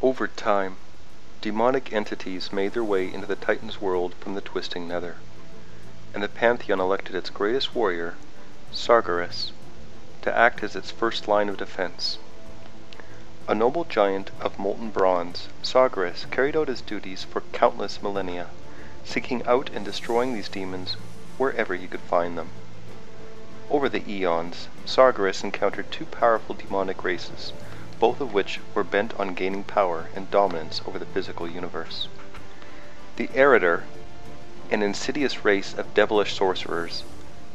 Over time, demonic entities made their way into the Titan's world from the twisting nether, and the Pantheon elected its greatest warrior, Sargeras, to act as its first line of defense. A noble giant of molten bronze, Sargeras carried out his duties for countless millennia, seeking out and destroying these demons wherever he could find them. Over the eons, Sargeras encountered two powerful demonic races, both of which were bent on gaining power and dominance over the physical universe. The Arathi, an insidious race of devilish sorcerers,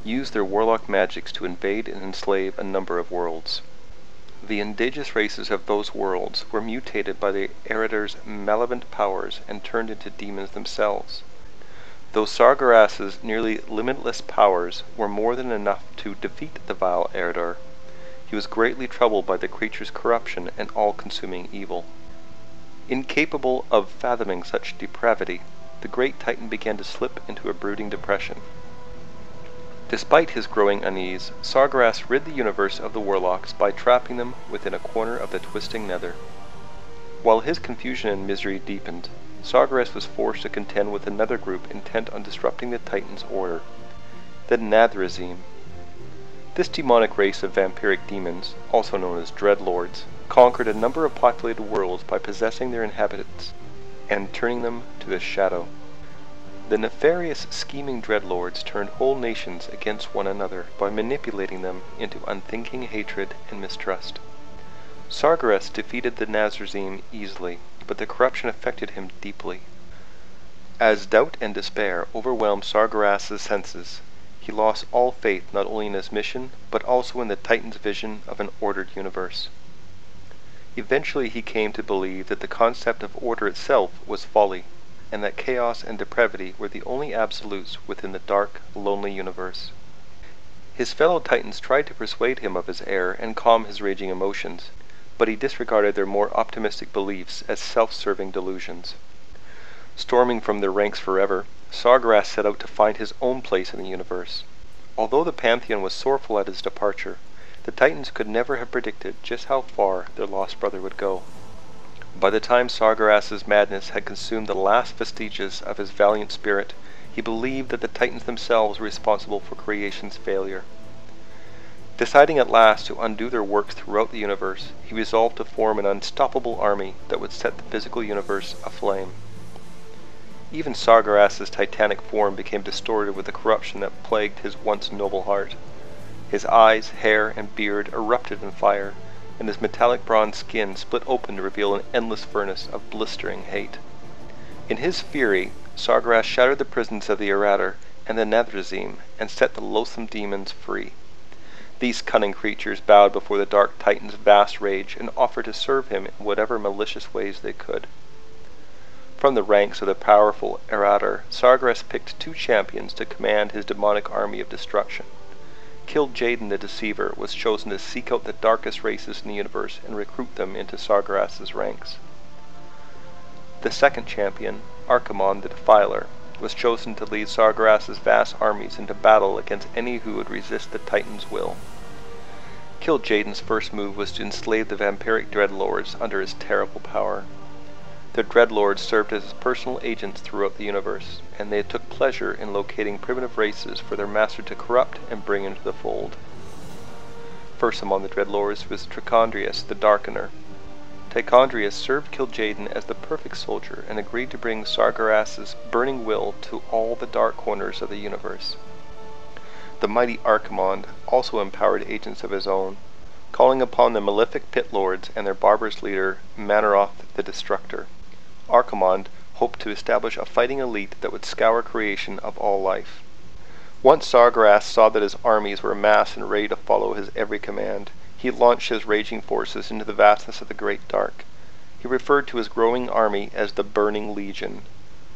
used their warlock magics to invade and enslave a number of worlds. The indigenous races of those worlds were mutated by the Arathi's malevolent powers and turned into demons themselves. Though Sargeras' nearly limitless powers were more than enough to defeat the vile Arathi, he was greatly troubled by the creature's corruption and all-consuming evil. Incapable of fathoming such depravity, the great Titan began to slip into a brooding depression. Despite his growing unease, Sargeras rid the universe of the warlocks by trapping them within a corner of the twisting nether. While his confusion and misery deepened, Sargeras was forced to contend with another group intent on disrupting the Titan's order, the Nathrezim. This demonic race of vampiric demons, also known as Dreadlords, conquered a number of populated worlds by possessing their inhabitants and turning them to the shadow. The nefarious, scheming Dreadlords turned whole nations against one another by manipulating them into unthinking hatred and mistrust. Sargeras defeated the Nathrezim easily, but the corruption affected him deeply. As doubt and despair overwhelmed Sargeras' senses, he lost all faith not only in his mission, but also in the Titan's vision of an ordered universe. Eventually he came to believe that the concept of order itself was folly, and that chaos and depravity were the only absolutes within the dark, lonely universe. His fellow Titans tried to persuade him of his error and calm his raging emotions, but he disregarded their more optimistic beliefs as self-serving delusions. Storming from their ranks forever, Sargeras set out to find his own place in the universe. Although the Pantheon was sorrowful at his departure, the Titans could never have predicted just how far their lost brother would go. By the time Sargeras' madness had consumed the last vestiges of his valiant spirit, he believed that the Titans themselves were responsible for creation's failure. Deciding at last to undo their works throughout the universe, he resolved to form an unstoppable army that would set the physical universe aflame. Even Sargeras' titanic form became distorted with the corruption that plagued his once noble heart. His eyes, hair, and beard erupted in fire, and his metallic bronze skin split open to reveal an endless furnace of blistering hate. In his fury, Sargeras shattered the prisons of the Arathi and the Nathrezim, and set the loathsome demons free. These cunning creatures bowed before the Dark Titan's vast rage and offered to serve him in whatever malicious ways they could. From the ranks of the powerful Arathi, Sargeras picked two champions to command his demonic army of destruction. Kil'jaeden the Deceiver was chosen to seek out the darkest races in the universe and recruit them into Sargeras' ranks. The second champion, Archimonde the Defiler, was chosen to lead Sargeras' vast armies into battle against any who would resist the Titan's will. Kil'jaeden's first move was to enslave the vampiric Dreadlords under his terrible power. The Dreadlords served as his personal agents throughout the universe, and they took pleasure in locating primitive races for their master to corrupt and bring into the fold. First among the Dreadlords was Tichondrius the Darkener. Tichondrius served Kil'jaeden as the perfect soldier and agreed to bring Sargeras' burning will to all the dark corners of the universe. The mighty Archimonde also empowered agents of his own, calling upon the malefic Pit Lords and their barbarous leader, Manaroth the Destructor. Archimonde hoped to establish a fighting elite that would scour creation of all life. Once Sargeras saw that his armies were amassed and ready to follow his every command, he launched his raging forces into the vastness of the Great Dark. He referred to his growing army as the Burning Legion.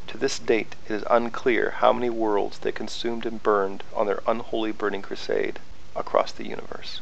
To this date, it is unclear how many worlds they consumed and burned on their unholy burning crusade across the universe.